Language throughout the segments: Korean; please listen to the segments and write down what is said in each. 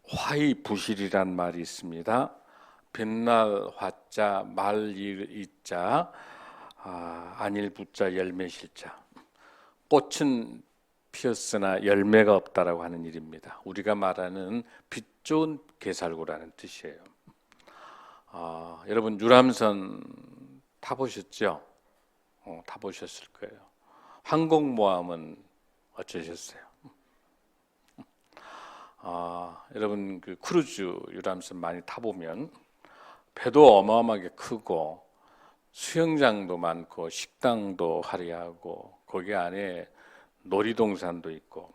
화의부실이란 말이 있습니다. 빛날 화자, 말일 이자, 안일 부자, 열매 실자. 꽃은 피었으나 열매가 없다라고 하는 일입니다. 우리가 말하는 빛 좋은 개살구라는 뜻이에요. 여러분 유람선 타보셨죠? 타보셨을 거예요. 항공모함은 어쩌셨어요? 여러분 그 크루즈 유람선 많이 타보면 배도 어마어마하게 크고 수영장도 많고 식당도 화려하고 거기 안에 놀이동산도 있고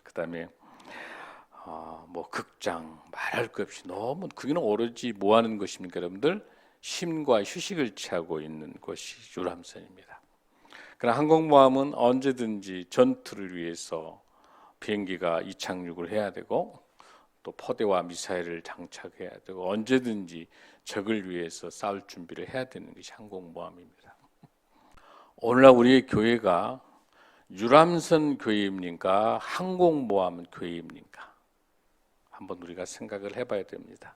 그다음에 뭐 극장 말할 것 없이 너무 그게는 오로지 뭐 하는 것입니까 여러분들? 쉼과 휴식을 취하고 있는 곳이 유람선입니다. 그러나 항공모함은 언제든지 전투를 위해서 비행기가 이착륙을 해야 되고 또 포대와 미사일을 장착해야 되고 언제든지 적을 위해서 싸울 준비를 해야 되는 것이 항공모함입니다. 오늘날 우리의 교회가 유람선 교회입니까? 항공모함 교회입니까? 한번 우리가 생각을 해봐야 됩니다.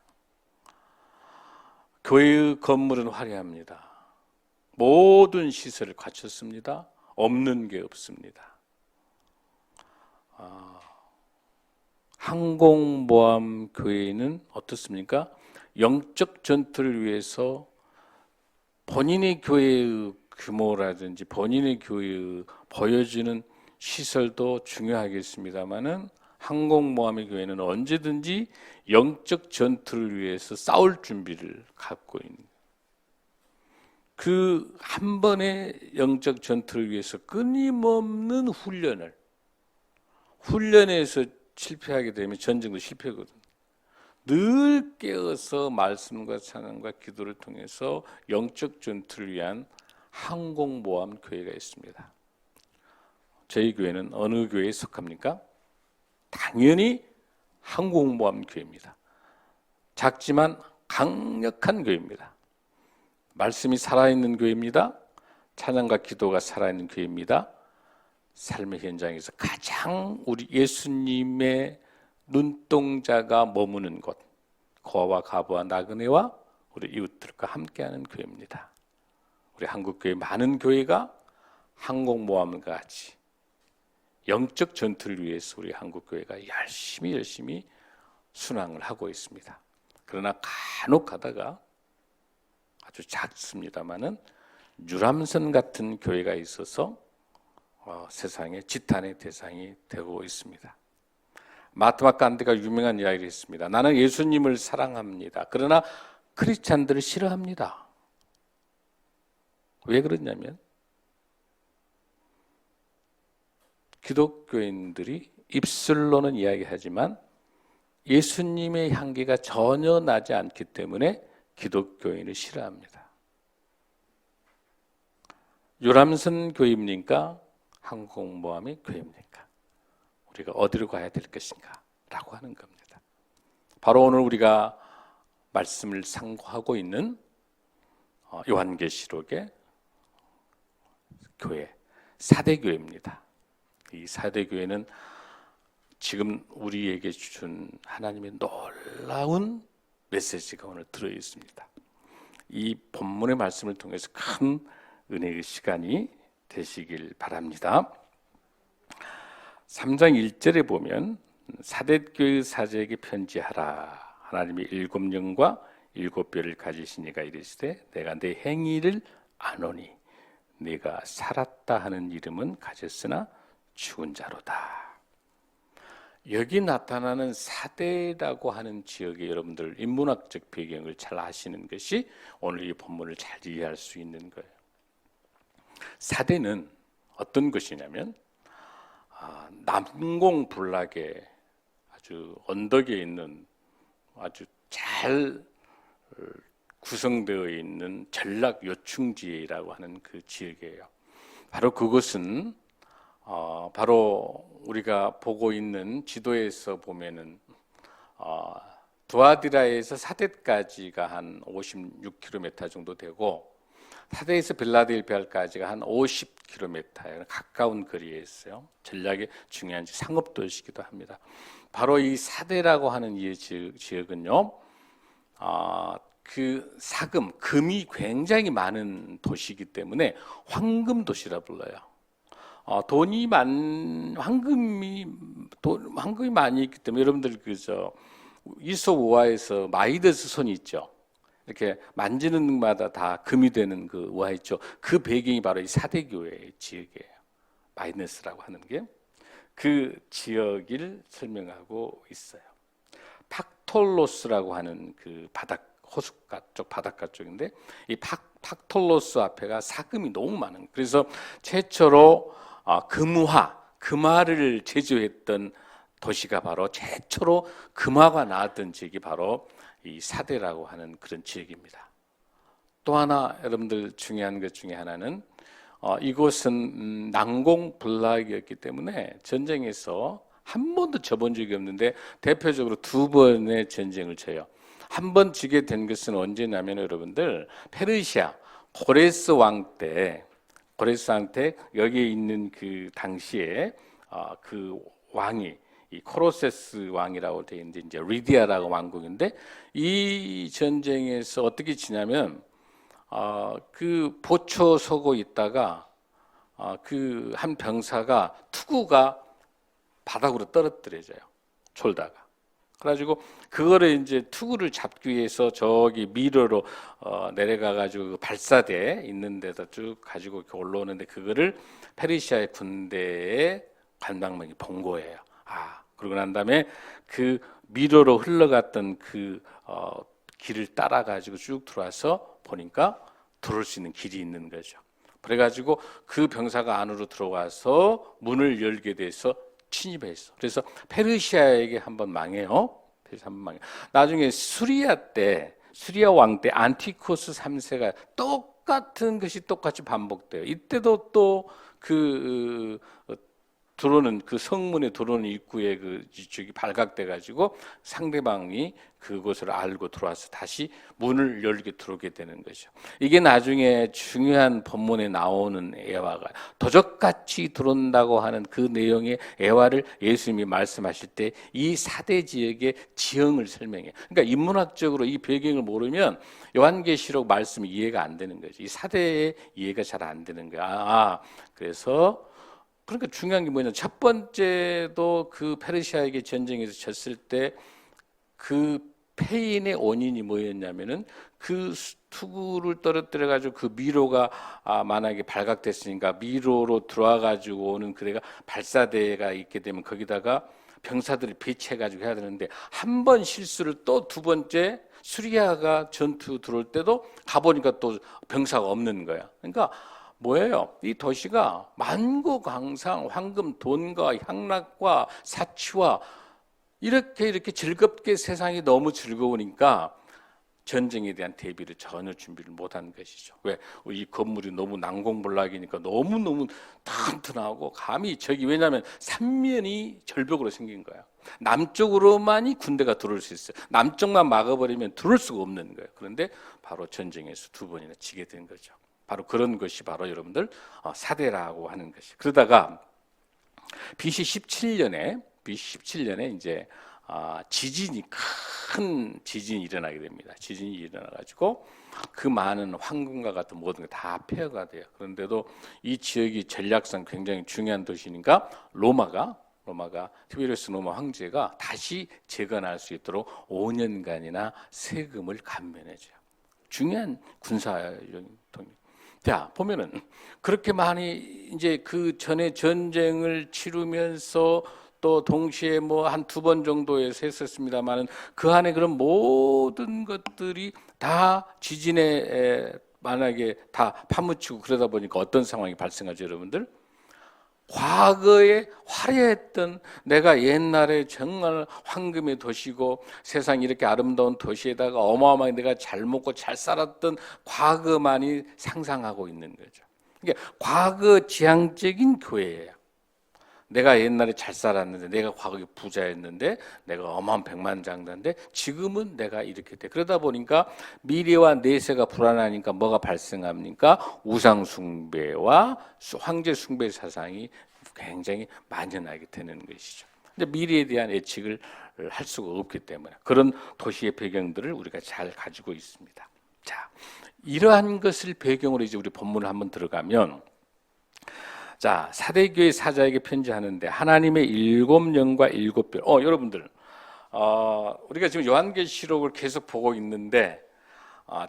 교회의 건물은 화려합니다. 모든 시설을 갖췄습니다. 없는 게 없습니다. 항공모함 교회는 어떻습니까? 영적 전투를 위해서 본인의 교회의 규모라든지 본인의 교회의 보여지는 시설도 중요하겠습니다마는 항공모함의 교회는 언제든지 영적 전투를 위해서 싸울 준비를 갖고 있는 그 한 번의 영적 전투를 위해서 끊임없는 훈련에서 실패하게 되면 전쟁도 실패거든. 늘 깨어서 말씀과 찬양과 기도를 통해서 영적 전투를 위한 항공모함 교회가 있습니다. 저희 교회는 어느 교회에 속합니까? 당연히 항공모함 교회입니다. 작지만 강력한 교회입니다. 말씀이 살아있는 교회입니다. 찬양과 기도가 살아있는 교회입니다. 삶의 현장에서 가장 우리 예수님의 눈동자가 머무는 곳, 고아와 가부와 나그네와 우리 이웃들과 함께하는 교회입니다. 우리 한국교회 많은 교회가 항공모함과 같이 영적 전투를 위해서 우리 한국교회가 열심히 순항을 하고 있습니다. 그러나 간혹 가다가 아주 작습니다마는 유람선 같은 교회가 있어서 세상의 지탄의 대상이 되고 있습니다. 마트마 간디가 유명한 이야기를 했습니다. 나는 예수님을 사랑합니다. 그러나 크리스찬들을 싫어합니다. 왜 그러냐면 기독교인들이 입술로는 이야기하지만 예수님의 향기가 전혀 나지 않기 때문에 기독교인을 싫어합니다. 유람선 교회입니까? 항공모함의 교회입니까? 우리가 어디로 가야 될 것인가? 라고 하는 겁니다. 바로 오늘 우리가 말씀을 상고하고 있는 요한계시록의 교회, 사대교회입니다. 이 사대교회는 지금 우리에게 준 하나님의 놀라운 메시지가 오늘 들어있습니다. 이 본문의 말씀을 통해서 큰 은혜의 시간이 되시길 바랍니다. 3장 1절에 보면 사대교회 사제에게 편지하라. 하나님이 7영과 7뼈를 가지신 이가 이르시되 내가 내 행위를 아노니 네가 살았다 하는 이름은 가졌으나 죽은 자로다. 여기 나타나는 사대라고 하는 지역의 여러분들 인문학적 배경을 잘 아시는 것이 오늘 이 본문을 잘 이해할 수 있는 거예요. 사대는 어떤 것이냐면 남공불락의 아주 언덕에 있는 아주 잘 구성되어 있는 전락 요충지라고 하는 그 지역이에요. 바로 그것은 바로 우리가 보고 있는 지도에서 보면은 두아디라에서 사댓까지가 한 56km 정도 되고 사대에서 빌라델피아까지가 한 50km예요. 가까운 거리에 있어요. 전략에 중요한 상업 도시이기도 합니다. 바로 이 사대라고 하는 이 지역은요, 그 금이 굉장히 많은 도시이기 때문에 황금 도시라 불러요. 황금이 많이 있기 때문에 여러분들 이솝우화에서 마이더스 손이 있죠. 이렇게 만지는 마다 다 금이 되는 그 우화 있죠. 그 배경이 바로 이 사대교회 지역이에요. 마이너스라고 하는 게 그 지역을 설명하고 있어요. 팍톨로스라고 하는 그 호숫가 쪽 바닷가 쪽인데 이 팍톨로스 앞에가 사금이 너무 많은. 그래서 최초로 금화를 제조했던 도시가 바로 최초로 금화가 나왔던 지역이 바로 이 사대라고 하는 그런 지역입니다. 또 하나 여러분들 중요한 것 중에 하나는 이곳은 난공불락이었기 때문에 전쟁에서 한 번도 져본 적이 없는데 대표적으로 2번의 전쟁을 쳐요. 한 번 지게 된 것은 언제냐면 여러분들 페르시아 고레스 왕 때 여기에 있는 그 당시에 그 왕이 이 코로세스 왕이라고 되어 있는데 이제 리디아라고 왕국인데 이 전쟁에서 어떻게 지냐면 그 보초 서고 있다가 그 한 병사가 투구가 바닥으로 떨어뜨려져요. 졸다가. 그래가지고 그거를 이제 투구를 잡기 위해서 저기 미러로 내려가 가지고 발사대 있는 데다 쭉 가지고 이렇게 올라오는데 그거를 페르시아의 군대의 관방명이 본 거예요. 그러고 난 다음에 그 미러로 흘러갔던 그 길을 따라 가지고 쭉 들어와서 보니까 들어올 수 있는 길이 있는 거죠. 그래가지고 그 병사가 안으로 들어와서 문을 열게 돼서 침입했어. 그래서 페르시아에게 한번 망해요. 나중에 수리아 왕 때 안티코스 3세가 똑같은 것이 똑같이 반복돼요. 이때도 또 들어오는 그 성문에 들어오는 입구에 저기 발각돼 가지고 상대방이 그것을 알고 들어와서 다시 문을 열게 들어오게 되는 거죠. 이게 나중에 중요한 본문에 나오는 애화가 도적같이 들어온다고 하는 그 내용의 애화를 예수님이 말씀하실 때 이 사대 지역의 지형을 설명해요. 그러니까 인문학적으로 이 배경을 모르면 요한계시록 말씀이 이해가 안 되는 거죠. 이 사대의 이해가 잘 안 되는 거야. 그래서 그러니까 중요한 게 뭐냐면 첫 번째도 그 페르시아에게 전쟁에서 졌을 때 그 패인의 원인이 뭐였냐면은 그 투구를 떨어뜨려 가지고 그 미로가 만약에 발각됐으니까 미로로 들어와 가지고 오는 그래가 발사대가 있게 되면 거기다가 병사들을 배치해 가지고 해야 되는데 한 번 실수를 또 두 번째 수리아가 전투 들어올 때도 가보니까 또 병사가 없는 거야. 그러니까 뭐예요? 이 도시가 만고강상 황금 돈과 향락과 사치와 이렇게 즐겁게 세상이 너무 즐거우니까 전쟁에 대한 대비를 전혀 준비를 못한 것이죠. 왜? 이 건물이 너무 난공불락이니까 너무너무 튼튼하고 감히 왜냐하면 삼면이 절벽으로 생긴 거야. 남쪽으로만이 군대가 들어올 수 있어요. 남쪽만 막아버리면 들어올 수가 없는 거예요. 그런데 바로 전쟁에서 2번이나 지게 된 거죠. 바로 그런 것이 바로 여러분들 사대라고 하는 것이. 그러다가 BC 17년에 이제 큰 지진이 일어나게 됩니다. 지진이 일어나가지고 그 많은 황금과 같은 모든 게 다 폐허가 돼요. 그런데도 이 지역이 전략상 굉장히 중요한 도시니까 로마가 티베리우스 로마 황제가 다시 재건할 수 있도록 5년간이나 세금을 감면해줘요. 중요한 군사적인 통일. 자, 보면은 그렇게 많이 이제 그 전에 전쟁을 치르면서 또 동시에 뭐 한 2번 정도에서 했었습니다만은 그 안에 그런 모든 것들이 다 지진에 만약에 다 파묻히고 그러다 보니까 어떤 상황이 발생하죠, 여러분들? 과거에 화려했던 내가 옛날에 정말 황금의 도시고 세상 이렇게 아름다운 도시에다가 어마어마하게 내가 잘 먹고 잘 살았던 과거만이 상상하고 있는 거죠. 이게 과거 지향적인 교회예요. 내가 옛날에 잘 살았는데, 내가 과거에 부자였는데, 내가 어마어마한 백만장자인데 지금은 내가 이렇게 돼. 그러다 보니까 미래와 내세가 불안하니까 뭐가 발생합니까? 우상 숭배와 황제 숭배 사상이 굉장히 만연하게 되는 것이죠. 근데 미래에 대한 예측을 할 수가 없기 때문에 그런 도시의 배경들을 우리가 잘 가지고 있습니다. 자, 이러한 것을 배경으로 이제 우리 본문을 한번 들어가면, 자, 사대교회 사자에게 편지하는데 하나님의 7영과 7별. 여러분들, 우리가 지금 요한계시록을 계속 보고 있는데,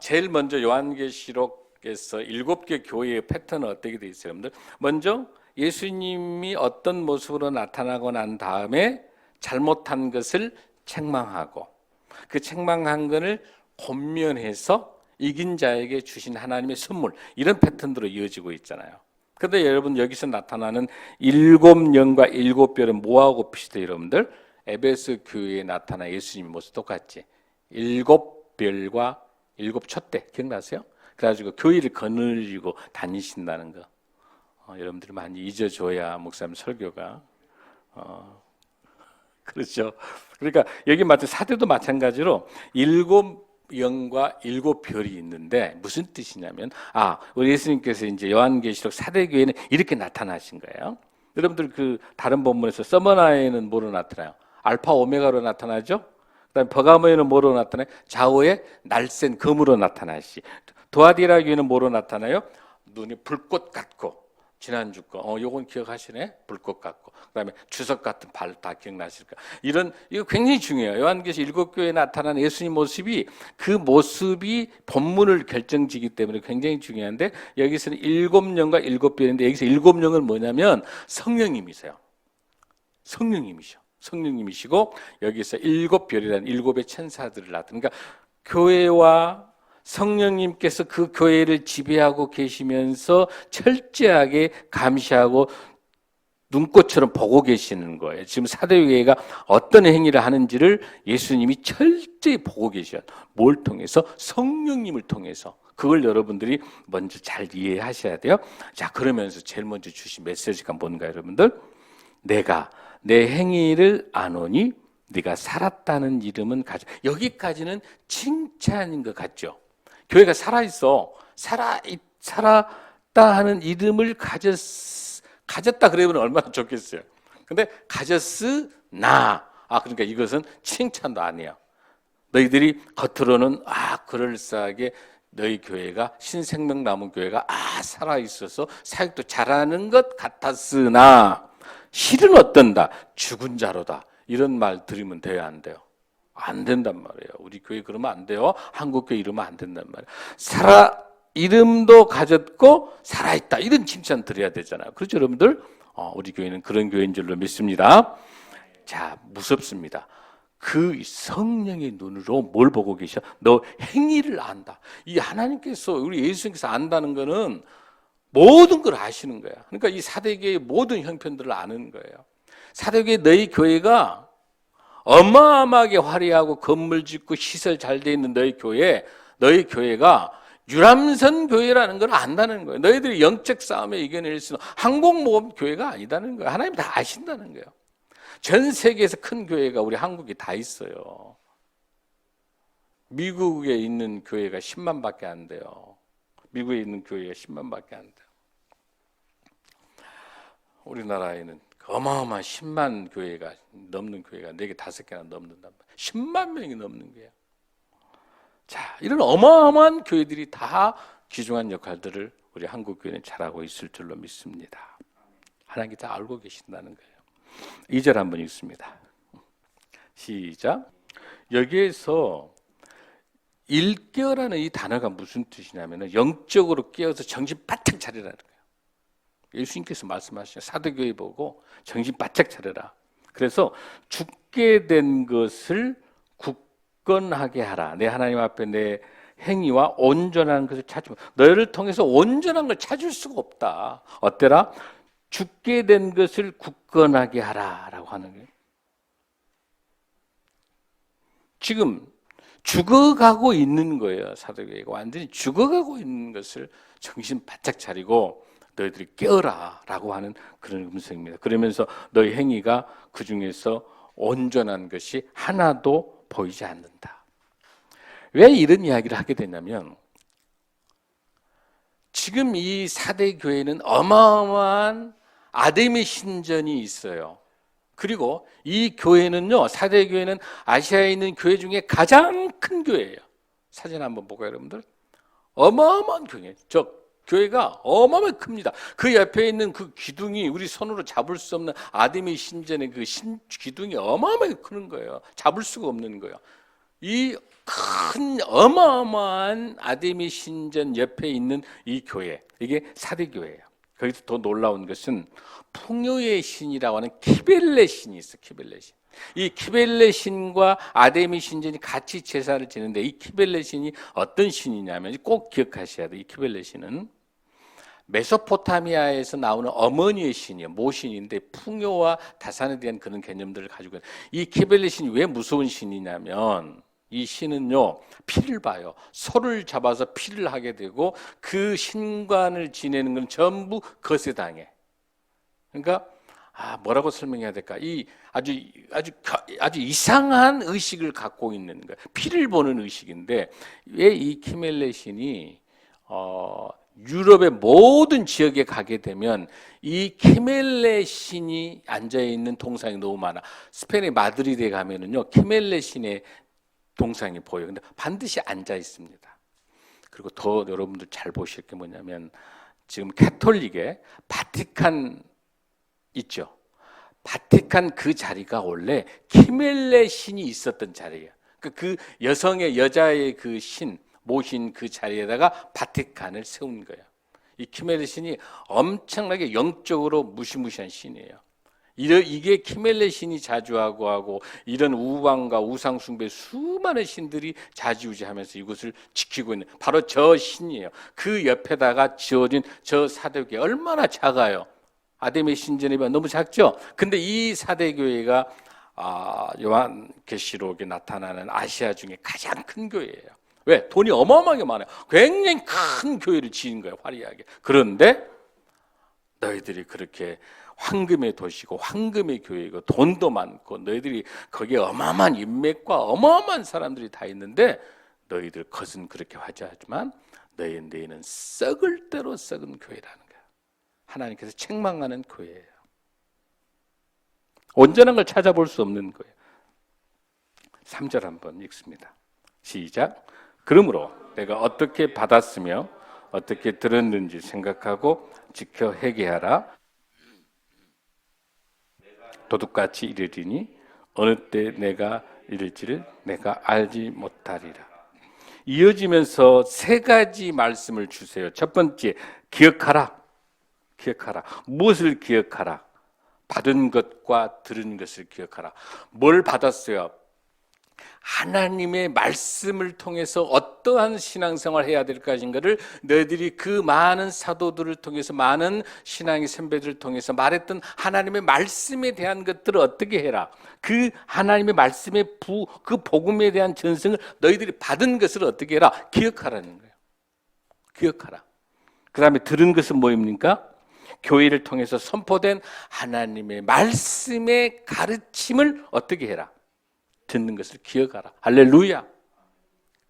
제일 먼저 요한계시록에서 7개 교회의 패턴은 어떻게 되어 있어요, 여러분들? 먼저 예수님이 어떤 모습으로 나타나고 난 다음에 잘못한 것을 책망하고, 그 책망한 것을 권면해서 이긴 자에게 주신 하나님의 선물, 이런 패턴으로 이어지고 있잖아요. 그런데 여러분, 여기서 나타나는 7영과 7별은 뭐하고 비슷해요, 여러분들? 에베소 교회에 나타난 예수님 모습 똑같지. 7별과 7촛대 기억나세요? 그래가지고 교회를 거느리고 다니신다는 거, 여러분들이 많이 잊어줘야 목사님 설교가 그렇죠. 그러니까 여기 마찬 사대도 마찬가지로 7영과 7별이 있는데 무슨 뜻이냐면, 우리 예수님께서 이제 요한계시록 사대교회는 이렇게 나타나신 거예요. 여러분들 그 다른 본문에서 서머나에는 뭐로 나타나요? 알파 오메가로 나타나죠. 그다음에 버가모에는 뭐로 나타나요? 좌우에 날쌘 금으로 나타나시. 도아디라 교회는 뭐로 나타나요? 눈이 불꽃 같고, 지난주 거, 요건 기억하시네? 불꽃 같고, 그 다음에 주석 같은 발 다 기억나실까? 이거 굉장히 중요해요. 요한계시 7교회에 나타난 예수님 모습이, 그 모습이 본문을 결정지기 때문에 굉장히 중요한데, 여기서는 7영과 7별인데, 여기서 7영은 뭐냐면 성령님이세요. 성령님이시고, 여기서 7별이라는 7의 천사들을 나타내는, 그러니까 교회와 성령님께서 그 교회를 지배하고 계시면서 철저하게 감시하고 눈꽃처럼 보고 계시는 거예요. 지금 사대교회가 어떤 행위를 하는지를 예수님이 철저히 보고 계셔요. 뭘 통해서? 성령님을 통해서. 그걸 여러분들이 먼저 잘 이해하셔야 돼요. 자, 그러면서 제일 먼저 주신 메시지가 뭔가요, 여러분들? 내가 내 행위를 아노니 네가 살았다는 이름은 가져. 여기까지는 칭찬인 것 같죠? 교회가 살아있어. 살았다 하는 이름을 가졌다 그러면 얼마나 좋겠어요. 근데 가졌으나, 그러니까 이것은 칭찬도 아니에요. 너희들이 겉으로는 그럴싸하게 너희 교회가, 신생명나무 교회가 살아있어서 사역도 잘하는 것 같았으나 실은 어떤다? 죽은 자로다. 이런 말 들으면 돼요, 안 돼요? 안 된단 말이에요. 우리 교회 그러면 안 돼요. 한국교회 이러면 안 된단 말이에요. 이름도 가졌고 살아있다, 이런 칭찬 드려야 되잖아요. 그렇죠, 여러분들? 우리 교회는 그런 교회인 줄로 믿습니다. 자, 무섭습니다. 그 성령의 눈으로 뭘 보고 계셔? 너 행위를 안다. 이 하나님께서, 우리 예수님께서 안다는 거는 모든 걸 아시는 거야. 그러니까 이 사대교회의 모든 형편들을 아는 거예요. 사대교회 너희 교회가 어마어마하게 화려하고 건물 짓고 시설 잘 돼 있는 너희 교회가 유람선 교회라는 걸 안다는 거예요. 너희들이 영적 싸움에 이겨낼 수 있는 항공모험 교회가 아니다는 거예요. 하나님 다 아신다는 거예요. 전 세계에서 큰 교회가 우리 한국에 다 있어요. 미국에 있는 교회가 10만밖에 안 돼요. 미국에 있는 교회가 10만밖에 안 돼요. 우리나라에는 어마어마한 10만 교회가 넘는 교회가 4개, 5개나 넘는단 말이에요. 10만 명이 넘는 거예요. 자, 이런 어마어마한 교회들이 다 귀중한 역할들을 우리 한국 교회는 잘하고 있을 줄로 믿습니다. 하나님께 다 알고 계신다는 거예요. 2절 한번 읽습니다. 시작. 여기에서 일깨어라는 이 단어가 무슨 뜻이냐면 영적으로 깨어서 정신 바짝 차리라는 거예요. 예수님께서 말씀하시죠. 사도교회 보고 정신 바짝 차려라. 그래서 죽게 된 것을 굳건하게 하라. 내 하나님 앞에 내 행위와 온전한 것을 찾으면, 너를 통해서 온전한 걸 찾을 수가 없다. 어때라? 죽게 된 것을 굳건하게 하라라고 하는 거예요. 지금 죽어가고 있는 거예요. 사도교회가 완전히 죽어가고 있는 것을 정신 바짝 차리고 너희들이 깨어라 라고 하는 그런 음성입니다. 그러면서 너희 행위가 그 중에서 온전한 것이 하나도 보이지 않는다. 왜 이런 이야기를 하게 되냐면 지금 이 4대 교회는 어마어마한 아담의 신전이 있어요. 그리고 이 교회는요, 4대 교회는 아시아에 있는 교회 중에 가장 큰 교회예요. 사진 한번 볼까요, 여러분들? 어마어마한 교회. 저 교회가 어마어마하게 큽니다. 그 옆에 있는 그 기둥이 우리 손으로 잡을 수 없는 아담의 신전의 그 기둥이 어마어마하게 크는 거예요. 잡을 수가 없는 거예요. 이 큰 어마어마한 아담의 신전 옆에 있는 이 교회, 이게 4대 교회예요. 거기서 더 놀라운 것은 풍요의 신이라고 하는 키벨레 신이 있어요. 키벨레 신. 이 키벨레 신과 아담의 신전이 같이 제사를 지는데 이 키벨레 신이 어떤 신이냐면 꼭 기억하셔야 돼요. 이 키벨레 신은 메소포타미아에서 나오는 어머니의 신이에요. 모신인데 풍요와 다산에 대한 그런 개념들을 가지고 있는 이 키벨레 신이 왜 무서운 신이냐면 이 신은요, 피를 봐요. 소를 잡아서 피를 하게 되고 그 신관을 지내는 건 전부 것에 당해. 그러니까 뭐라고 설명해야 될까? 이 아주 이상한 의식을 갖고 있는 거예요. 피를 보는 의식인데 왜 이 키멜레 신이 유럽의 모든 지역에 가게 되면 이 키멜레 신이 앉아 있는 동상이 너무 많아. 스페인의 마드리드에 가면은요, 키멜레 신의 동상이 보여요. 근데 반드시 앉아 있습니다. 그리고 더 여러분들 잘 보실 게 뭐냐면 지금 캐톨릭의 바티칸 있죠. 바티칸 그 자리가 원래 키멜레 신이 있었던 자리예요. 그 여성의 여자의 그 신, 모신 그 자리에다가 바티칸을 세운 거예요. 이 키멜레 신이 엄청나게 영적으로 무시무시한 신이에요. 이게 키멜레 신이 자주하고 이런 우방과 우상 숭배 수많은 신들이 좌지우지하면서 이곳을 지키고 있는 바로 저 신이에요. 그 옆에다가 지어진 저 사대교회 얼마나 작아요. 아담의 신전에 비하면 너무 작죠. 근데 이 사대교회가 요한계시록에 나타나는 아시아 중에 가장 큰 교회예요. 왜? 돈이 어마어마하게 많아요. 굉장히 큰 교회를 지은 거예요, 화려하게. 그런데 너희들이 그렇게 황금의 도시고 황금의 교회이고 돈도 많고 너희들이 거기에 어마어마한 인맥과 어마어마한 사람들이 다 있는데 너희들 겉은 그렇게 화려하지만 너희는 썩을 대로 썩은 교회라는 거예요. 하나님께서 책망하는 교회예요. 온전한 걸 찾아볼 수 없는 거예요. 3절 한번 읽습니다. 시작. 그러므로 내가 어떻게 받았으며 어떻게 들었는지 생각하고 지켜 회개하라. 도둑같이 이르리니 어느 때 내가 이를지를 내가 알지 못하리라. 이어지면서 세 가지 말씀을 주세요. 첫 번째, 기억하라. 기억하라. 무엇을 기억하라? 받은 것과 들은 것을 기억하라. 뭘 받았어요? 하나님의 말씀을 통해서 어떠한 신앙생활을 해야 될 것인가를 너희들이 그 많은 사도들을 통해서 많은 신앙의 선배들을 통해서 말했던 하나님의 말씀에 대한 것들을 어떻게 해라. 그 하나님의 말씀의 그 복음에 대한 전승을 너희들이 받은 것을 어떻게 해라. 기억하라는 거예요. 기억하라. 그 다음에 들은 것은 뭐입니까? 교회를 통해서 선포된 하나님의 말씀의 가르침을 어떻게 해라. 듣는 것을 기억하라. 할렐루야.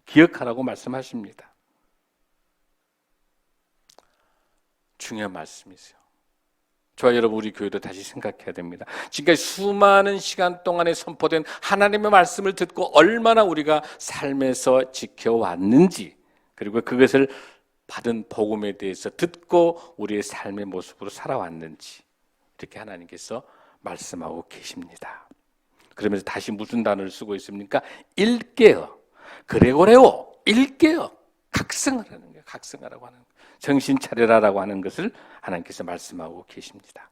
기억하라고 말씀하십니다. 중요한 말씀이세요. 저와 여러분 우리 교회도 다시 생각해야 됩니다. 지금까지 수많은 시간 동안에 선포된 하나님의 말씀을 듣고 얼마나 우리가 삶에서 지켜왔는지 그리고 그것을 받은 복음에 대해서 듣고 우리의 삶의 모습으로 살아왔는지 이렇게 하나님께서 말씀하고 계십니다. 그러면서 다시 무슨 단어를 쓰고 있습니까? 일깨어. 그레고레오. 일깨어. 각성을 하는 거예요. 각성하라고 하는 거예요. 정신 차려라라고 하는 것을 하나님께서 말씀하고 계십니다.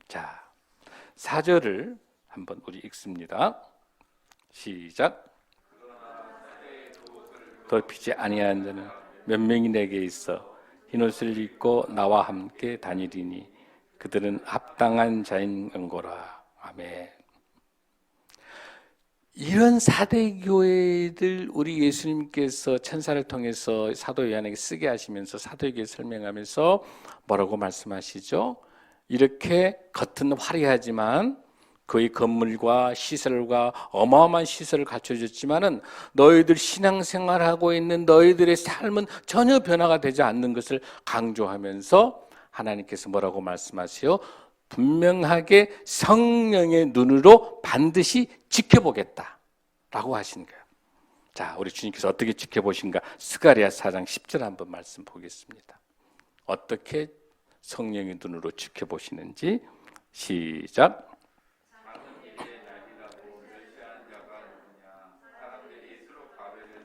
자, 4절을 한번 우리 읽습니다. 시작. 덮이지 아니한 자는 몇 명이 내게 있어 흰옷을 입고 나와 함께 다니리니 그들은 합당한 자인 연고라. 아멘. 이런 사대 교회들 우리 예수님께서 천사를 통해서 사도 요한에게 쓰게 하시면서 사도에게 설명하면서 뭐라고 말씀하시죠? 이렇게 겉은 화려하지만 그의 건물과 시설과 어마어마한 시설을 갖춰줬지만은 너희들 신앙생활하고 있는 너희들의 삶은 전혀 변화가 되지 않는 것을 강조하면서 하나님께서 뭐라고 말씀하세요? 분명하게 성령의 눈으로 반드시 지켜보겠다 라고 하신 거예요. 자, 우리 주님께서 어떻게 지켜보신가? 스가랴 4장 10절 한번 말씀 보겠습니다. 어떻게 성령의 눈으로 지켜보시는지 시작.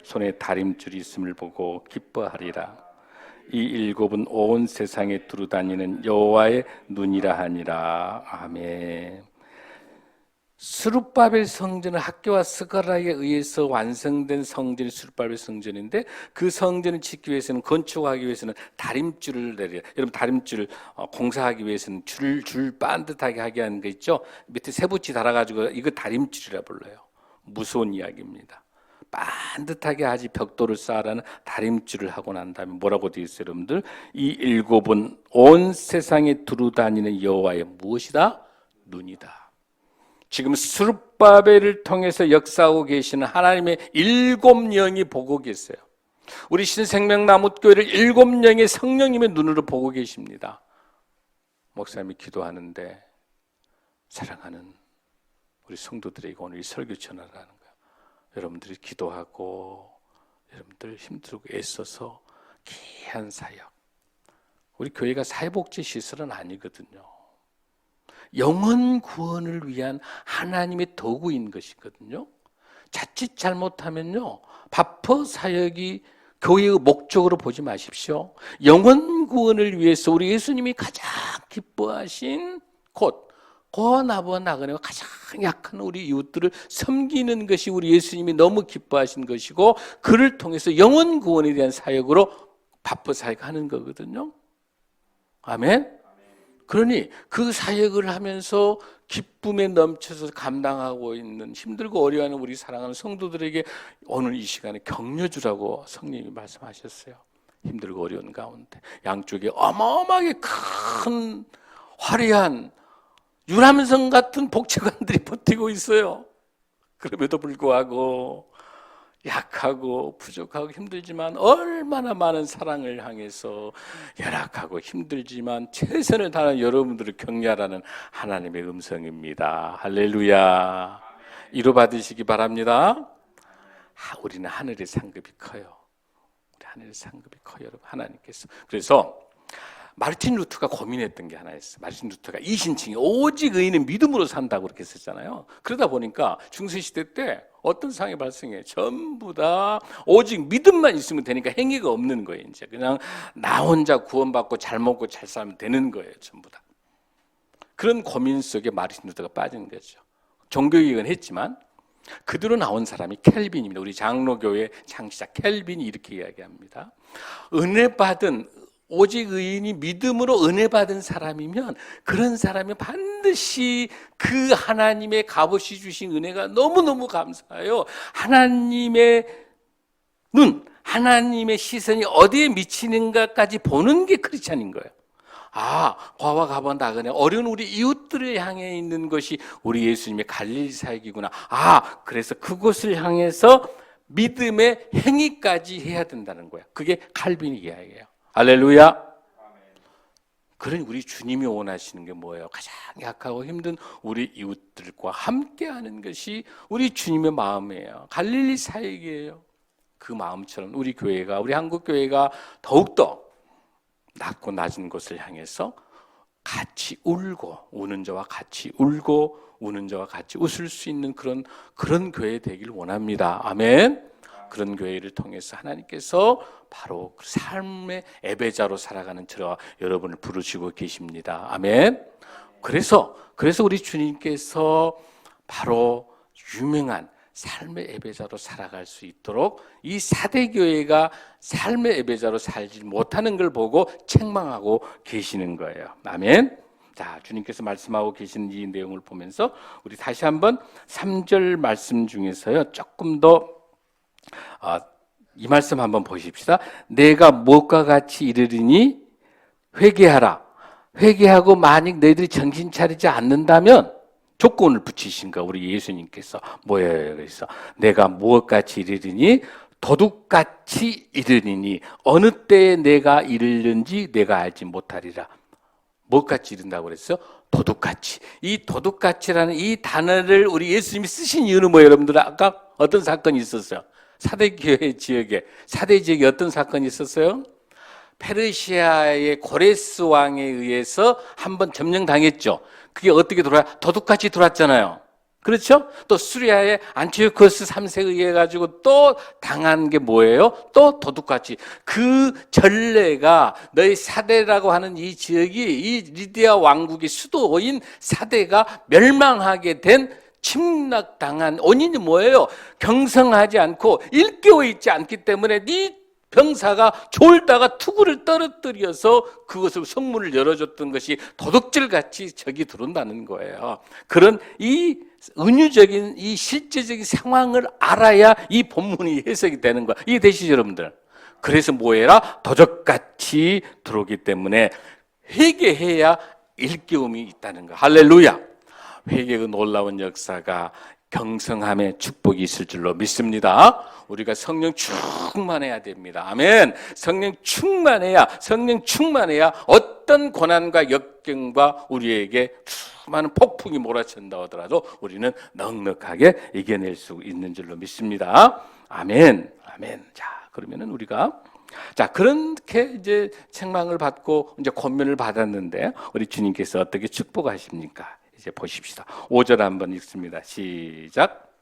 손에 다림줄이 있음을 보고 기뻐하리라. 이 일곱은 온 세상에 두루다니는 여호와의 눈이라 하니라. 아멘. 스룹바벨 성전은 학교와 스가랴에 의해서 완성된 성전이 스룹바벨 성전인데 그 성전을 짓기 위해서는 건축하기 위해서는 다림줄을 내려. 여러분 다림줄 공사하기 위해서는 줄 반듯하게 하게 하는 거 있죠. 밑에 세부치 달아가지고 이거 다림줄이라 불러요. 무서운 이야기입니다. 반듯하게 하지 벽돌을 쌓으라는 다림줄을 하고 난 다음에 뭐라고 되어 있어요, 여러분들? 이 일곱은 온 세상에 두루다니는 여호와의 무엇이다? 눈이다. 지금 스룹바벨을 통해서 역사하고 계시는 하나님의 일곱 영이 보고 계세요. 우리 신생명나무교회를 일곱 영의 성령님의 눈으로 보고 계십니다. 목사님이 기도하는데 사랑하는 우리 성도들에게 오늘 이 설교 전하라는 거예요. 여러분들이 기도하고 여러분들 힘들고 애써서 귀한 사역. 우리 교회가 사회복지 시설은 아니거든요. 영혼 구원을 위한 하나님의 도구인 것이거든요. 자칫 잘못하면요, 바퍼 사역이 교회의 목적으로 보지 마십시오. 영혼 구원을 위해서 우리 예수님이 가장 기뻐하신 곳, 고아나부와 나그네와 가장 약한 우리 이웃들을 섬기는 것이 우리 예수님이 너무 기뻐하신 것이고, 그를 통해서 영혼 구원에 대한 사역으로 바빠 사역하는 거거든요. 아멘. 그러니 그 사역을 하면서 기쁨에 넘쳐서 감당하고 있는, 힘들고 어려워하는 우리 사랑하는 성도들에게 오늘 이 시간에 격려 주라고 성령님이 말씀하셨어요. 힘들고 어려운 가운데 양쪽에 어마어마하게 큰 화려한 유람선 같은 복지관들이 버티고 있어요. 그럼에도 불구하고 약하고 부족하고 힘들지만 얼마나 많은 사랑을 향해서 열악하고 힘들지만 최선을 다하는 여러분들을 격려하라는 하나님의 음성입니다. 할렐루야. 위로받으시기 바랍니다. 우리는 하늘의 상급이 커요. 우리 하늘의 상급이 커요, 여러분. 하나님께서. 그래서 마르틴 루터가 고민했던 게 하나 있어요. 마르틴 루터가 이신칭이 오직 의인은 믿음으로 산다고 그렇게 썼잖아요. 그러다 보니까 중세시대 때 어떤 상황이 발생해요. 전부 다 오직 믿음만 있으면 되니까 행위가 없는 거예요. 이제 그냥 나 혼자 구원받고 잘 먹고 잘 살면 되는 거예요. 전부 다. 그런 고민 속에 마르틴 루터가 빠진 거죠. 종교개혁은 했지만 그대로 나온 사람이 켈빈입니다. 우리 장로교회 창시자 켈빈이 이렇게 이야기합니다. 은혜 받은, 오직 의인이 믿음으로 은혜 받은 사람이면 그런 사람이 반드시 그 하나님의 값없이 주신 은혜가 너무너무 감사해요. 하나님의 눈, 하나님의 시선이 어디에 미치는가까지 보는 게 크리스찬인 거예요. 과와 가번 나그네 어려운 우리 이웃들을 향해 있는 것이 우리 예수님의 갈릴리 사역이구나. 그래서 그곳을 향해서 믿음의 행위까지 해야 된다는 거야. 그게 칼빈의 이야기예요. 할렐루야. 그러니 우리 주님이 원하시는 게 뭐예요? 가장 약하고 힘든 우리 이웃들과 함께하는 것이 우리 주님의 마음이에요. 갈릴리 사역이에요. 그 마음처럼 우리 교회가, 우리 한국 교회가 더욱더 낮고 낮은 곳을 향해서 같이 울고, 우는 자와 같이 울고 우는 자와 같이 웃을 수 있는 그런 교회 되길 원합니다. 아멘. 그런 교회를 통해서 하나님께서 바로 삶의 예배자로 살아가는 저와 여러분을 부르시고 계십니다. 아멘. 그래서 우리 주님께서 바로 유명한 삶의 예배자로 살아갈 수 있도록 이 4대 교회가 삶의 예배자로 살지 못하는 걸 보고 책망하고 계시는 거예요. 아멘. 자, 주님께서 말씀하고 계신 이 내용을 보면서 우리 다시 한번 3절 말씀 중에서요, 조금 더 이 말씀 한번 보십시다. 내가 무엇과 같이 이르리니 회개하라. 회개하고 만약 너희들이 정신 차리지 않는다면 조건을 붙이신 거 우리 예수님께서 뭐예요? 그래서 내가 무엇같이 이르리니 도둑같이 이르리니 어느 때에 내가 이르는지 내가 알지 못하리라. 무엇같이 이른다고 그랬어요? 도둑같이. 이 도둑같이라는 이 단어를 우리 예수님이 쓰신 이유는 뭐예요? 여러분들 아까 어떤 사건이 있었어요? 사대교회 지역에 어떤 사건이 있었어요? 페르시아의 고레스 왕에 의해서 한번 점령당했죠. 그게 어떻게 돌아요? 도둑같이 들어왔잖아요. 그렇죠? 또 수리아의 안티오코스 3세에 의해 가지고 또 당한 게 뭐예요? 또 도둑같이. 그 전례가 너희 사대라고 하는 이 지역이 이 리디아 왕국의 수도인 사대가 멸망하게 된 침략당한 원인이 뭐예요? 경성하지 않고 일깨워 있지 않기 때문에 네 병사가 졸다가 투구를 떨어뜨려서 그것을 성문을 열어줬던 것이 도둑질같이 적이 들어온다는 거예요. 그런 이 은유적인 이 실제적인 상황을 알아야 이 본문이 해석이 되는 거야. 이해되시죠, 여러분들? 그래서 뭐해라? 도적같이 들어오기 때문에 회개해야 일깨움이 있다는 거. 할렐루야. 회개의 놀라운 역사가 경성함의 축복이 있을 줄로 믿습니다. 우리가 성령 충만해야 됩니다. 아멘. 성령 충만해야 어떤 고난과 역경과 우리에게 수많은 폭풍이 몰아친다 하더라도 우리는 넉넉하게 이겨낼 수 있는 줄로 믿습니다. 아멘. 아멘. 자, 그러면은 우리가 그렇게 이제 책망을 받고 이제 권면을 받았는데 우리 주님께서 어떻게 축복하십니까? 이제 보십시다. 5절 한번 읽습니다. 시작.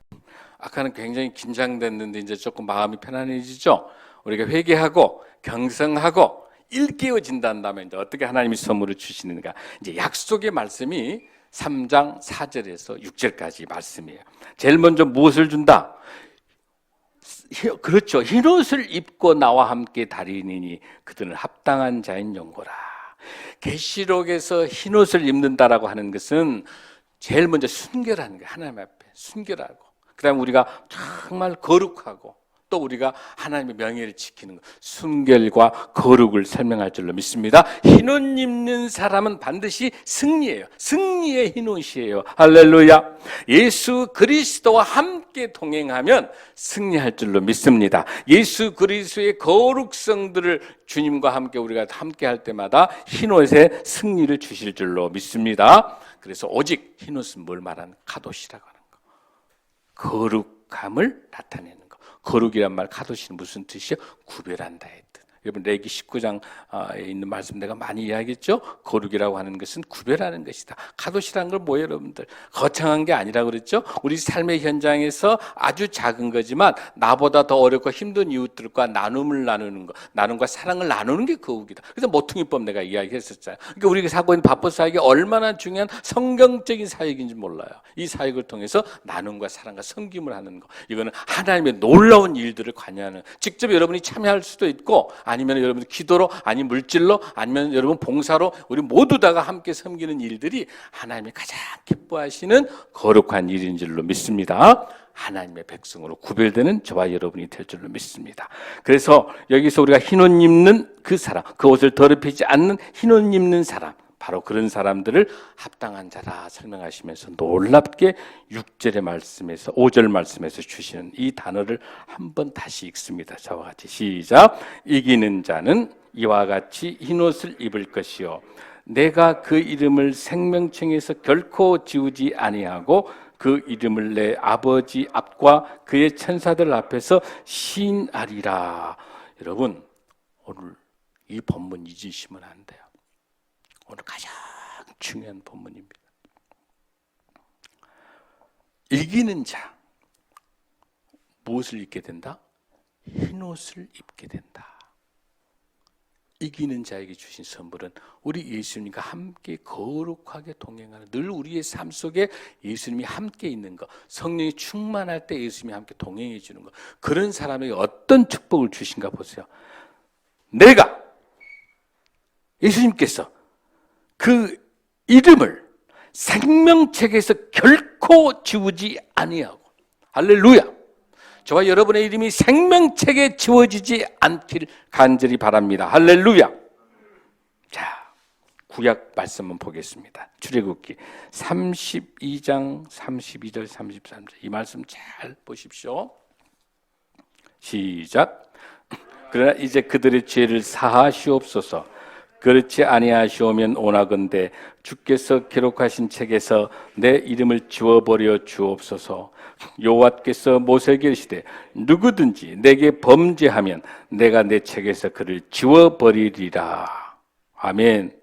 아까는 굉장히 긴장됐는데 이제 조금 마음이 편안해지죠. 우리가 회개하고 경성하고 일깨워진다는 다음에 이제 어떻게 하나님이 선물을 주시는가? 이제 약속의 말씀이 3장 4절에서 6절까지 말씀이에요. 제일 먼저 무엇을 준다? 그렇죠. 흰옷을 입고 나와 함께 다니니 그들은 합당한 자인 용고라. 계시록에서 흰옷을 입는다라고 하는 것은 제일 먼저 순결하는 거예요. 하나님 앞에 순결하고, 그다음에 우리가 정말 거룩하고, 또 우리가 하나님의 명예를 지키는 것, 순결과 거룩을 설명할 줄로 믿습니다. 흰옷 입는 사람은 반드시 승리예요. 승리의 흰옷이에요. 할렐루야. 예수 그리스도와 함께 동행하면 승리할 줄로 믿습니다. 예수 그리스도의 거룩성들을 주님과 함께 우리가 함께 할 때마다 흰옷에 승리를 주실 줄로 믿습니다. 그래서 오직 흰옷은 뭘 말하는? 카도시라고 하는 거. 거룩함을 나타내는 거. 거룩이란 말 카도시는 무슨 뜻이요? 구별한다의 뜻. 여러분 레기 19장에 있는 말씀 내가 많이 이야기했죠. 거룩이라고 하는 것은 구별하는 것이다. 카도시라는 걸 뭐예요, 여러분들? 거창한 게 아니라 그랬죠. 우리 삶의 현장에서 아주 작은 거지만 나보다 더 어렵고 힘든 이웃들과 나눔을 나누는 거, 나눔과 사랑을 나누는 게 거룩이다. 그래서 모퉁이법 내가 이야기했었잖아요. 그러니까 우리가 하고 있는 바쁜 사역이 얼마나 중요한 성경적인 사역인지 몰라요. 이 사역을 통해서 나눔과 사랑과 섬김을 하는 거, 이거는 하나님의 놀라운 일들을 관여하는, 직접 여러분이 참여할 수도 있고, 아니면 여러분 기도로, 아니면 물질로, 아니면 여러분 봉사로 우리 모두 다가 함께 섬기는 일들이 하나님이 가장 기뻐하시는 거룩한 일인 줄로 믿습니다. 하나님의 백성으로 구별되는 저와 여러분이 될 줄로 믿습니다. 그래서 여기서 우리가 흰옷 입는 그 사람, 그 옷을 더럽히지 않는 흰옷 입는 사람, 바로 그런 사람들을 합당한 자라 설명하시면서 놀랍게 6절의 말씀에서 5절 말씀에서 주시는 이 단어를 한번 다시 읽습니다. 저와 같이 시작. 이기는 자는 이와 같이 흰옷을 입을 것이요 내가 그 이름을 생명청에서 결코 지우지 아니하고 그 이름을 내 아버지 앞과 그의 천사들 앞에서 시인하리라. 여러분, 오늘 이 본문 잊으시면 안 돼요. 오늘 가장 중요한 본문입니다. 이기는 자, 무엇을 입게 된다? 흰옷을 입게 된다. 이기는 자에게 주신 선물은 우리 예수님과 함께 거룩하게 동행하는, 늘 우리의 삶 속에 예수님이 함께 있는 것, 성령이 충만할 때 예수님이 함께 동행해 주는 것, 그런 사람에게 어떤 축복을 주신가 보세요. 내가, 예수님께서 그 이름을 생명책에서 결코 지우지 아니하고, 할렐루야. 저와 여러분의 이름이 생명책에 지워지지 않길 간절히 바랍니다. 할렐루야. 자, 구약 말씀 한번 보겠습니다. 출애굽기 32장 32절 33절, 이 말씀 잘 보십시오. 시작. 그러나 이제 그들의 죄를 사하시옵소서. 그렇지 아니하시오면 오나건대 주께서 기록하신 책에서 내 이름을 지워버려 주옵소서. 여호와께서 모세에게 이르시되 누구든지 내게 범죄하면 내가 내 책에서 그를 지워버리리라. 아멘.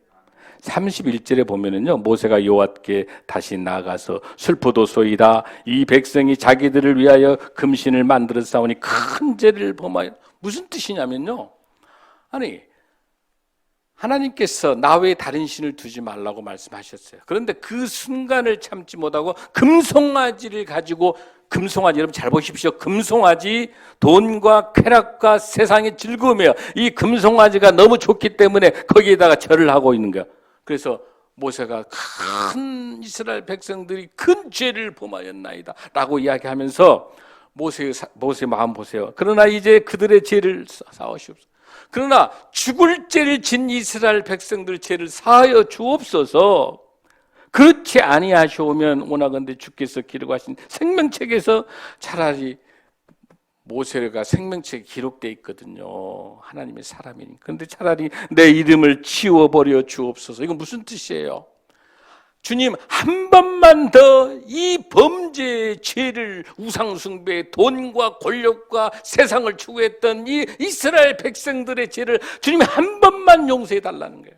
31절에 보면은요, 모세가 여호와께 다시 나아가서 슬프도소이다. 이 백성이 자기들을 위하여 금신을 만들어 싸우니 큰 죄를 범하여. 무슨 뜻이냐면요, 아니 하나님께서 나 외에 다른 신을 두지 말라고 말씀하셨어요. 그런데 그 순간을 참지 못하고 금송아지를 가지고, 금송아지 여러분 잘 보십시오. 금송아지, 돈과 쾌락과 세상의 즐거움이에요. 이 금송아지가 너무 좋기 때문에 거기에다가 절을 하고 있는 거예요. 그래서 모세가 큰 이스라엘 백성들이 큰 죄를 범하였나이다 라고 이야기하면서 모세 마음 보세요. 그러나 이제 그들의 죄를 사하시옵소서. 그러나 죽을 죄를 진 이스라엘 백성들 죄를 사하여 주옵소서. 그렇지 아니하시오면 오나건대 주께서 기록하신 생명책에서, 차라리 모세가 생명책에 기록되어 있거든요. 하나님의 사람이니. 그런데 차라리 내 이름을 지워버려 주옵소서. 이건 무슨 뜻이에요? 주님, 한 번만 더 이 범죄의 죄를, 우상숭배, 돈과 권력과 세상을 추구했던 이 이스라엘 백성들의 죄를 주님이 한 번만 용서해 달라는 거예요.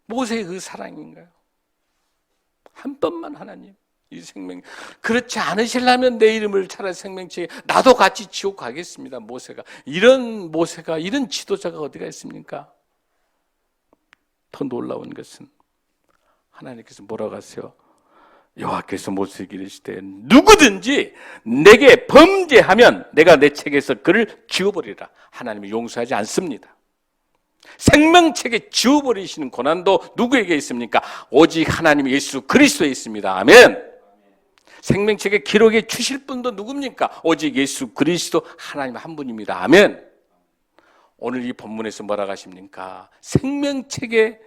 모세의 그 사랑인가요? 한 번만 하나님, 이 생명, 그렇지 않으시려면 내 이름을 차라리 생명책에 나도 같이 지옥 가겠습니다. 이런 지도자가 어디가 있습니까? 더 놀라운 것은 하나님께서 뭐라고 하세요? 여호와께서 모세에게 이르시되 누구든지 내게 범죄하면 내가 내 책에서 그를 지워버리라. 하나님이 용서하지 않습니다. 생명책에 지워버리시는 고난도 누구에게 있습니까? 오직 하나님 예수 그리스도에 있습니다. 아멘. 생명책에 기록해 주실 분도 누굽니까? 오직 예수 그리스도 하나님 한 분입니다. 아멘. 오늘 이 본문에서 뭐라고 하십니까? 생명책에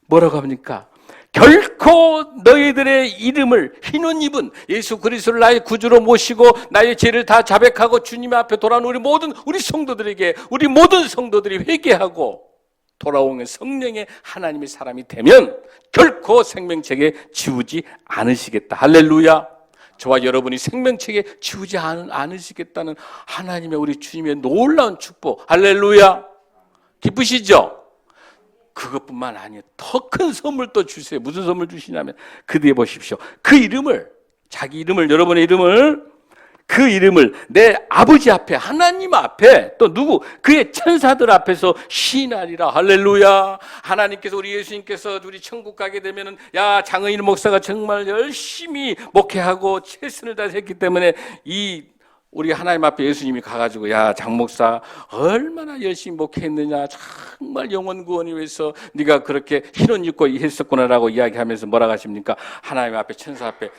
뭐라고 합니까? 결코 너희들의 이름을, 흰옷 입은 예수 그리스도를 나의 구주로 모시고 나의 죄를 다 자백하고 주님 앞에 돌아온 우리 모든 성도들이 회개하고 돌아오는 성령의 하나님의 사람이 되면 결코 생명책에 지우지 않으시겠다. 할렐루야. 저와 여러분이 생명책에 지우지 않으시겠다는 하나님의, 우리 주님의 놀라운 축복. 할렐루야. 기쁘시죠? 그것뿐만 아니에요. 더 큰 선물 또 주세요. 무슨 선물 주시냐면, 그 뒤에 보십시오. 그 이름을, 자기 이름을, 여러분의 이름을, 그 이름을 내 아버지 앞에, 하나님 앞에, 또 누구? 그의 천사들 앞에서 시인하리라. 할렐루야. 하나님께서, 우리 예수님께서 우리 천국 가게 되면은, 야, 장의인 목사가 정말 열심히 목회하고 최선을 다했기 때문에 우리 하나님 앞에 예수님이 가가지고, 야, 장 목사 얼마나 열심히 목회했느냐, 정말 영혼 구원을 위해서 네가 그렇게 흰옷 입고 했었구나라고 이야기하면서 뭐라고 하십니까? 하나님 앞에, 천사 앞에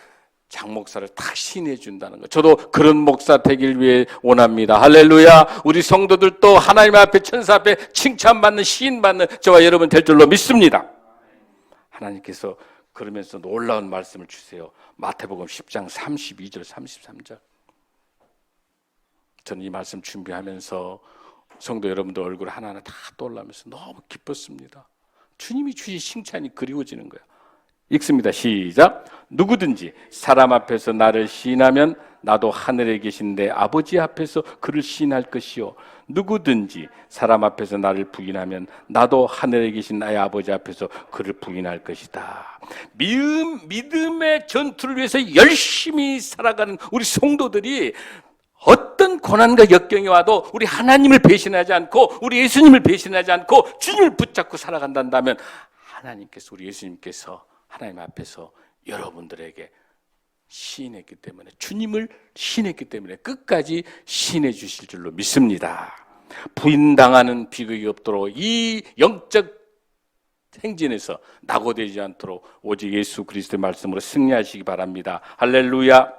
장 목사를 딱 시인해 준다는 거. 저도 그런 목사 되길 위해 원합니다. 할렐루야. 우리 성도들도 하나님 앞에, 천사 앞에 칭찬받는, 시인받는 저와 여러분 될 줄로 믿습니다. 하나님께서 그러면서 놀라운 말씀을 주세요. 마태복음 10장 32절 33절. 저는 이 말씀 준비하면서 성도 여러분들 얼굴 하나하나 다 떠올라면서 너무 기뻤습니다. 주님이 주신 칭찬이 그리워지는 거예요. 읽습니다. 시작. 누구든지 사람 앞에서 나를 시인하면 나도 하늘에 계신 내 아버지 앞에서 그를 시인할 것이요, 누구든지 사람 앞에서 나를 부인하면 나도 하늘에 계신 나의 아버지 앞에서 그를 부인할 것이다. 믿음의 전투를 위해서 열심히 살아가는 우리 성도들이 어떤 고난과 역경이 와도 우리 하나님을 배신하지 않고, 우리 예수님을 배신하지 않고 주님을 붙잡고 살아간다면, 하나님께서, 우리 예수님께서 하나님 앞에서 여러분들에게 시인했기 때문에, 주님을 시인했기 때문에 끝까지 시인해 주실 줄로 믿습니다. 부인당하는 비극이 없도록 이 영적 행진에서 낙오되지 않도록 오직 예수 그리스도의 말씀으로 승리하시기 바랍니다. 할렐루야.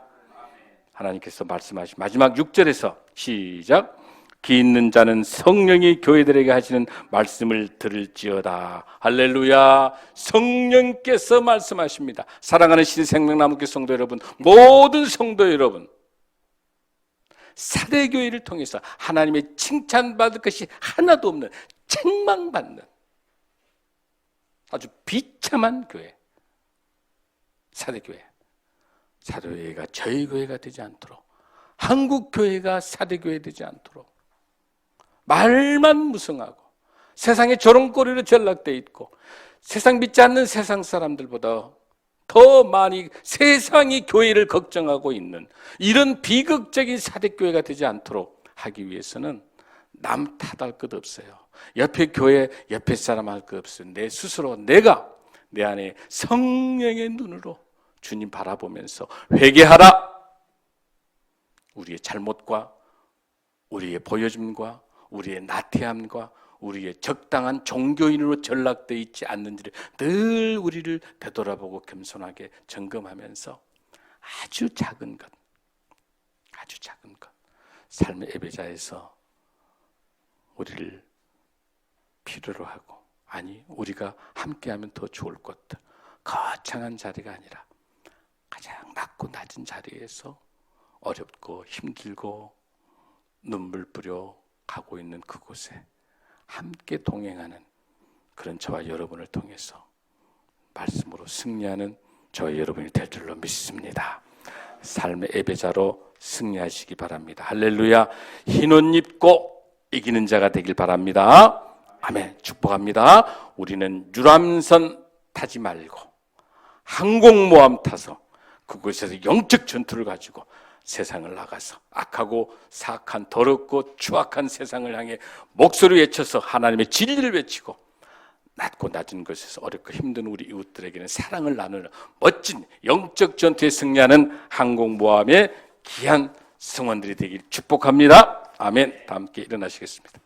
하나님께서 말씀하신 마지막 6절에서 시작. 귀 있는 자는 성령이 교회들에게 하시는 말씀을 들을지어다. 할렐루야. 성령께서 말씀하십니다. 사랑하는 신생명나무교회 성도 여러분, 모든 성도 여러분, 사대교회를 통해서 하나님의 칭찬받을 것이 하나도 없는 책망받는 아주 비참한 교회, 사대교회. 사대교회가 저희 교회가 되지 않도록, 한국교회가 사대교회 되지 않도록 말만 무성하고 세상에 조롱거리로 전락되어 있고 세상 믿지 않는 세상 사람들보다 더 많이 세상이 교회를 걱정하고 있는 이런 비극적인 사대교회가 되지 않도록 하기 위해서는 남 탓할 것 없어요. 옆에 교회, 옆에 사람 할 것 없어요. 내 스스로 내가 내 안에 성령의 눈으로 주님 바라보면서 회개하라. 우리의 잘못과 우리의 보여줌과 우리의 나태함과 우리의 적당한 종교인으로 전락되어 있지 않는지를 늘 우리를 되돌아보고 겸손하게 점검하면서 아주 작은 것, 삶의 예배자에서 우리를 필요로 하고, 아니 우리가 함께하면 더 좋을 것들, 거창한 자리가 아니라 가장 낮고 낮은 자리에서 어렵고 힘들고 눈물 뿌려 가고 있는 그곳에 함께 동행하는 그런 저와 여러분을 통해서 말씀으로 승리하는 저와 여러분이 될 줄로 믿습니다. 삶의 예배자로 승리하시기 바랍니다. 할렐루야. 흰 옷 입고 이기는 자가 되길 바랍니다. 아멘. 축복합니다. 우리는 유람선 타지 말고 항공모함 타서 그곳에서 영적 전투를 가지고 세상을 나가서 악하고 사악한 더럽고 추악한 세상을 향해 목소리 외쳐서 하나님의 진리를 외치고 낮고 낮은 곳에서 어렵고 힘든 우리 이웃들에게는 사랑을 나누는 멋진 영적 전투에 승리하는 항공모함의 귀한 승원들이 되길 축복합니다. 아멘. 다 함께 일어나시겠습니다.